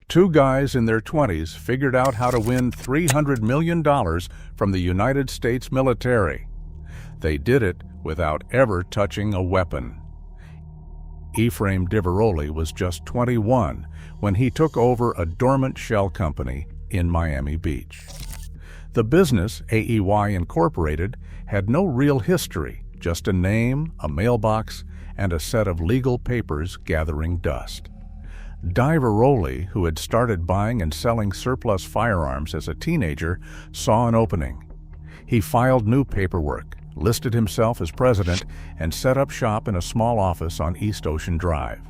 Two guys in their 20s figured out how to win $300 million from the United States military. They did it without ever touching a weapon. Efraim Diveroli was just 21 when he took over a dormant shell company in Miami Beach. The business, AEY Incorporated, had no real history, just a name, a mailbox, and a set of legal papers gathering dust. Diveroli, who had started buying and selling surplus firearms as a teenager, saw an opening. He filed new paperwork, listed himself as president, and set up shop in a small office on East Ocean Drive.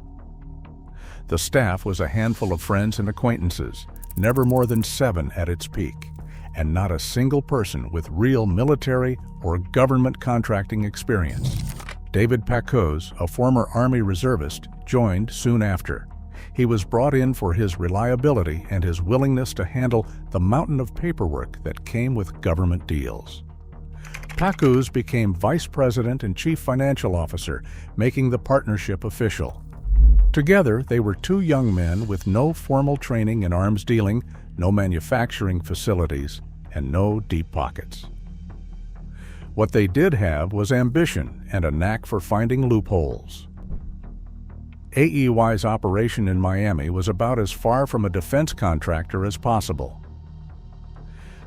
The staff was a handful of friends and acquaintances, never more than 7 at its peak, and not a single person with real military or government contracting experience. David Packouz, a former Army reservist, joined soon after. He was brought in for his reliability and his willingness to handle the mountain of paperwork that came with government deals. Packouz became vice president and chief financial officer, making the partnership official. Together, they were 2 young men with no formal training in arms dealing, no manufacturing facilities, and no deep pockets. What they did have was ambition and a knack for finding loopholes. AEY's operation in Miami was about as far from a defense contractor as possible.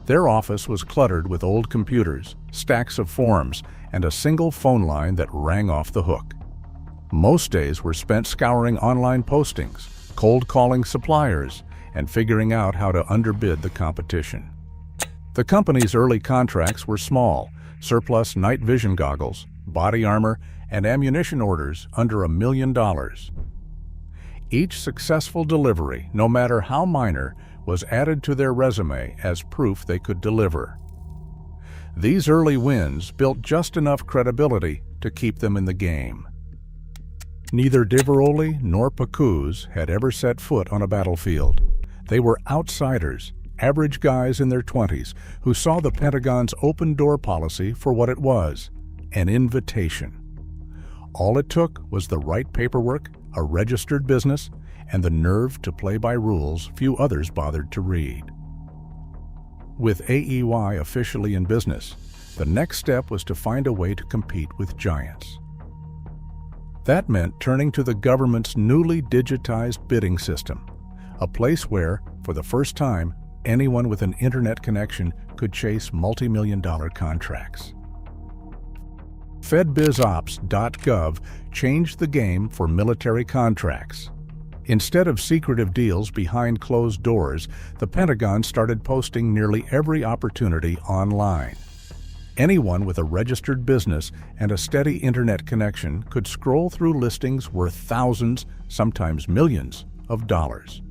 Their office was cluttered with old computers, stacks of forms, and a single phone line that rang off the hook. Most days were spent scouring online postings, cold calling suppliers, and figuring out how to underbid the competition. The company's early contracts were small, surplus night vision goggles, body armor, and ammunition orders under $1 million. Each successful delivery, no matter how minor, was added to their resume as proof they could deliver. These early wins built just enough credibility to keep them in the game. Neither Diveroli nor Packouz had ever set foot on a battlefield. They were outsiders, average guys in their 20s who saw the Pentagon's open-door policy for what it was, an invitation. All it took was the right paperwork, a registered business, and the nerve to play by rules few others bothered to read. With AEY officially in business, the next step was to find a way to compete with giants. That meant turning to the government's newly digitized bidding system, a place where, for the first time, anyone with an internet connection could chase multi-million-dollar contracts. FedBizOps.gov changed the game for military contracts. Instead of secretive deals behind closed doors, the Pentagon started posting nearly every opportunity online. Anyone with a registered business and a steady internet connection could scroll through listings worth thousands, sometimes millions, of dollars.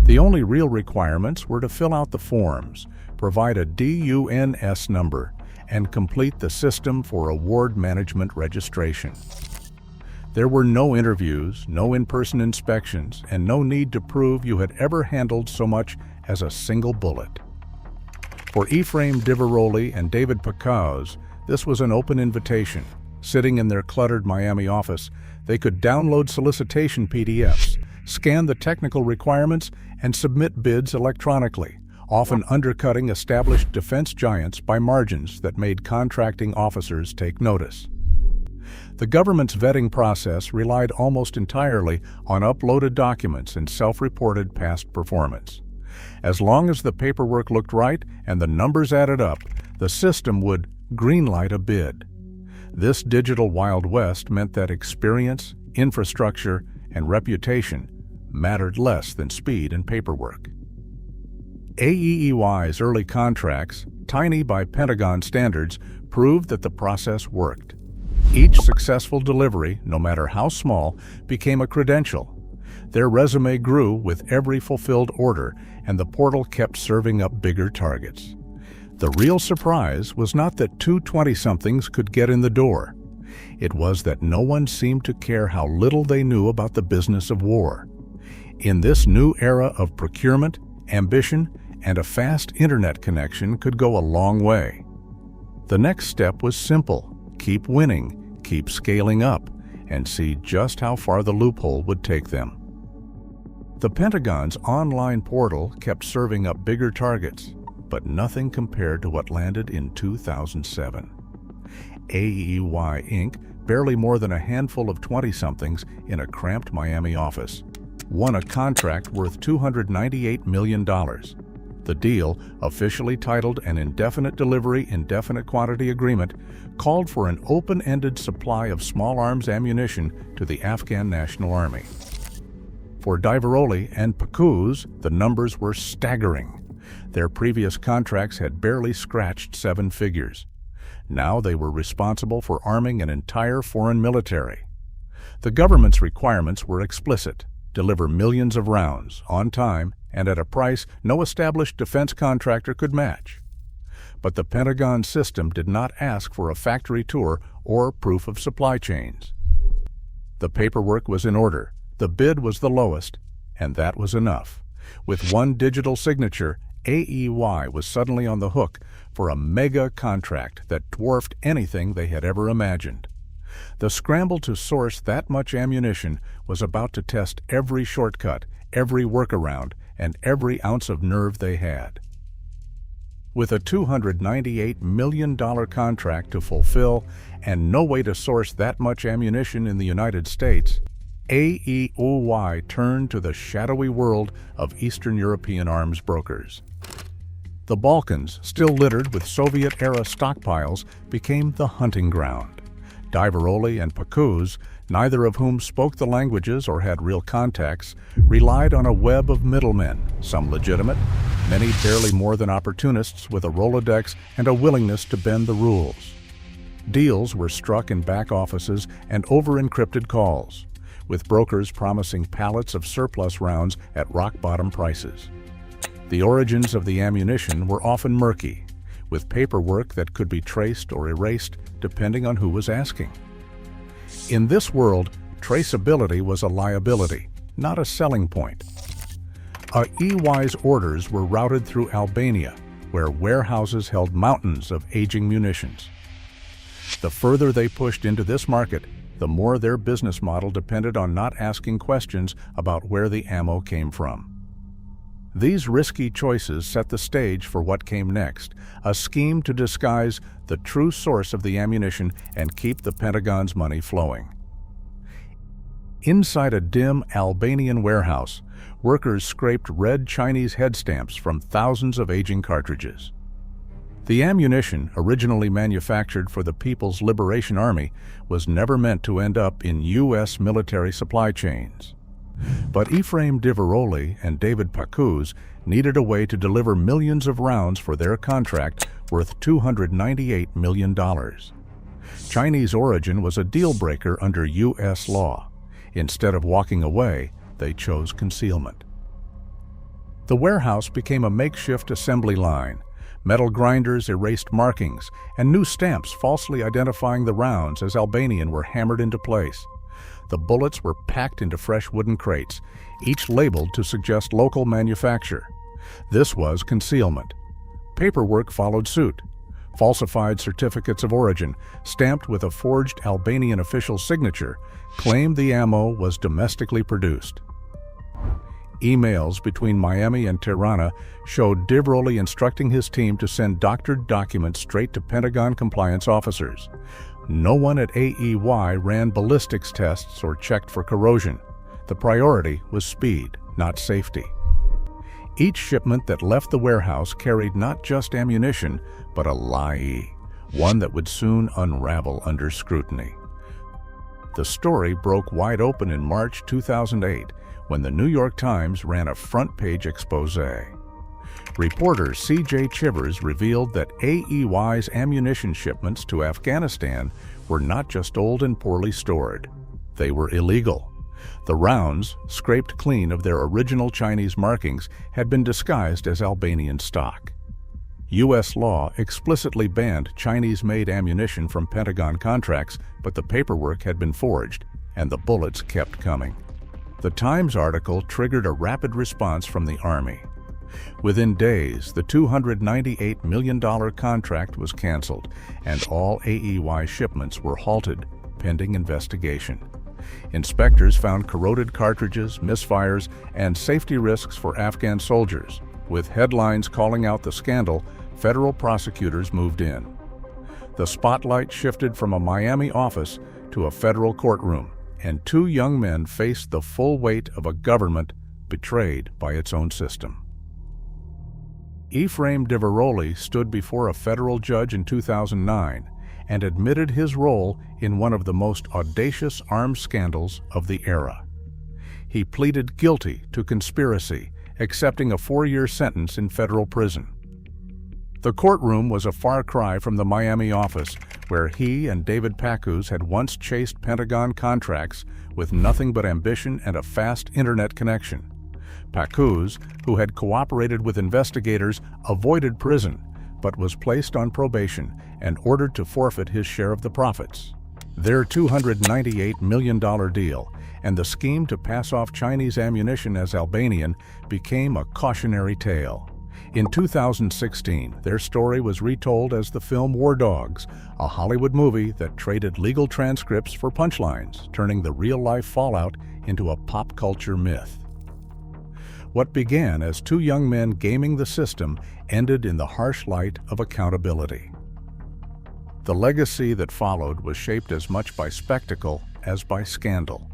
The only real requirements were to fill out the forms, provide a DUNS number, and complete the system for award management registration. There were no interviews, no in-person inspections, and no need to prove you had ever handled so much as a single bullet. For Efraim Diveroli and David Packouz, this was an open invitation. Sitting in their cluttered Miami office, they could download solicitation PDFs, scan the technical requirements, and submit bids electronically, often undercutting established defense giants by margins that made contracting officers take notice. The government's vetting process relied almost entirely on uploaded documents and self-reported past performance. As long as the paperwork looked right and the numbers added up, the system would greenlight a bid. This digital Wild West meant that experience, infrastructure, and reputation mattered less than speed and paperwork. AEY's early contracts, tiny by Pentagon standards, proved that the process worked. Each successful delivery, no matter how small, became a credential. Their resume grew with every fulfilled order, and the portal kept serving up bigger targets. The real surprise was not that two 20-somethings could get in the door. It was that no one seemed to care how little they knew about the business of war. In this new era of procurement, ambition, and a fast internet connection could go a long way. The next step was simple: keep winning, keep scaling up, and see just how far the loophole would take them. The Pentagon's online portal kept serving up bigger targets, but nothing compared to what landed in 2007. AEY Inc., barely more than a handful of 20-somethings in a cramped Miami office, won a contract worth $298 million. The deal, officially titled an Indefinite Delivery, Indefinite Quantity Agreement, called for an open-ended supply of small arms ammunition to the Afghan National Army. For Diveroli and Packouz, the numbers were staggering. Their previous contracts had barely scratched 7 figures. Now they were responsible for arming an entire foreign military. The government's requirements were explicit: deliver millions of rounds, on time, and at a price no established defense contractor could match. But the Pentagon system did not ask for a factory tour or proof of supply chains. The paperwork was in order, the bid was the lowest, and that was enough. With one digital signature, AEY was suddenly on the hook for a mega contract that dwarfed anything they had ever imagined. The scramble to source that much ammunition was about to test every shortcut, every workaround, and every ounce of nerve they had. With a $298 million contract to fulfill and no way to source that much ammunition in the United States, AEY turned to the shadowy world of Eastern European arms brokers. The Balkans, still littered with Soviet-era stockpiles, became the hunting ground. Diveroli and Packouz, neither of whom spoke the languages or had real contacts, relied on a web of middlemen, some legitimate, many barely more than opportunists with a Rolodex and a willingness to bend the rules. Deals were struck in back offices and over-encrypted calls, with brokers promising pallets of surplus rounds at rock-bottom prices. The origins of the ammunition were often murky, with paperwork that could be traced or erased depending on who was asking. In this world, traceability was a liability, not a selling point. EY's orders were routed through Albania, where warehouses held mountains of aging munitions. The further they pushed into this market, the more their business model depended on not asking questions about where the ammo came from. These risky choices set the stage for what came next, a scheme to disguise the true source of the ammunition and keep the Pentagon's money flowing. Inside a dim Albanian warehouse, workers scraped red Chinese head stamps from thousands of aging cartridges. The ammunition, originally manufactured for the People's Liberation Army, was never meant to end up in U.S. military supply chains. But Efraim Diveroli and David Packouz needed a way to deliver millions of rounds for their contract worth $298 million. Chinese origin was a deal-breaker under U.S. law. Instead of walking away, they chose concealment. The warehouse became a makeshift assembly line. Metal grinders erased markings, and new stamps falsely identifying the rounds as Albanian were hammered into place. The bullets were packed into fresh wooden crates, each labeled to suggest local manufacture. This was concealment. Paperwork followed suit. Falsified certificates of origin, stamped with a forged Albanian official signature, claimed the ammo was domestically produced. Emails between Miami and Tirana showed Diveroli instructing his team to send doctored documents straight to Pentagon compliance officers. No one at AEY ran ballistics tests or checked for corrosion. The priority was speed, not safety. Each shipment that left the warehouse carried not just ammunition, but a lie, one that would soon unravel under scrutiny. The story broke wide open in March 2008, when the New York Times ran a front-page expose. Reporter C.J. Chivers revealed that AEY's ammunition shipments to Afghanistan were not just old and poorly stored. They were illegal. The rounds, scraped clean of their original Chinese markings, had been disguised as Albanian stock. U.S. law explicitly banned Chinese-made ammunition from Pentagon contracts, but the paperwork had been forged, and the bullets kept coming. The Times article triggered a rapid response from the Army. Within days, the $298 million contract was canceled, and all AEY shipments were halted pending investigation. Inspectors found corroded cartridges, misfires, and safety risks for Afghan soldiers. With headlines calling out the scandal, federal prosecutors moved in. The spotlight shifted from a Miami office to a federal courtroom, and two young men faced the full weight of a government betrayed by its own system. Efraim Diveroli stood before a federal judge in 2009 and admitted his role in one of the most audacious arms scandals of the era. He pleaded guilty to conspiracy, accepting a 4-year sentence in federal prison. The courtroom was a far cry from the Miami office, where he and David Packouz had once chased Pentagon contracts with nothing but ambition and a fast internet connection. Packouz, who had cooperated with investigators, avoided prison, but was placed on probation and ordered to forfeit his share of the profits. Their $298 million deal and the scheme to pass off Chinese ammunition as Albanian became a cautionary tale. In 2016, their story was retold as the film War Dogs, a Hollywood movie that traded legal transcripts for punchlines, turning the real-life fallout into a pop culture myth. What began as two young men gaming the system ended in the harsh light of accountability. The legacy that followed was shaped as much by spectacle as by scandal.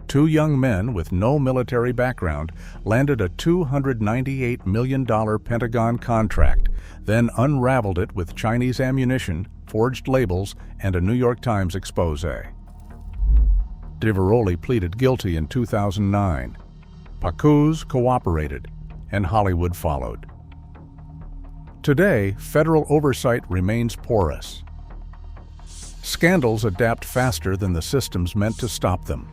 Two young men with no military background landed a $298 million Pentagon contract, then unraveled it with Chinese ammunition, forged labels, and a New York Times expose. Diveroli pleaded guilty in 2009. Packouz cooperated, and Hollywood followed. Today, federal oversight remains porous. Scandals adapt faster than the systems meant to stop them.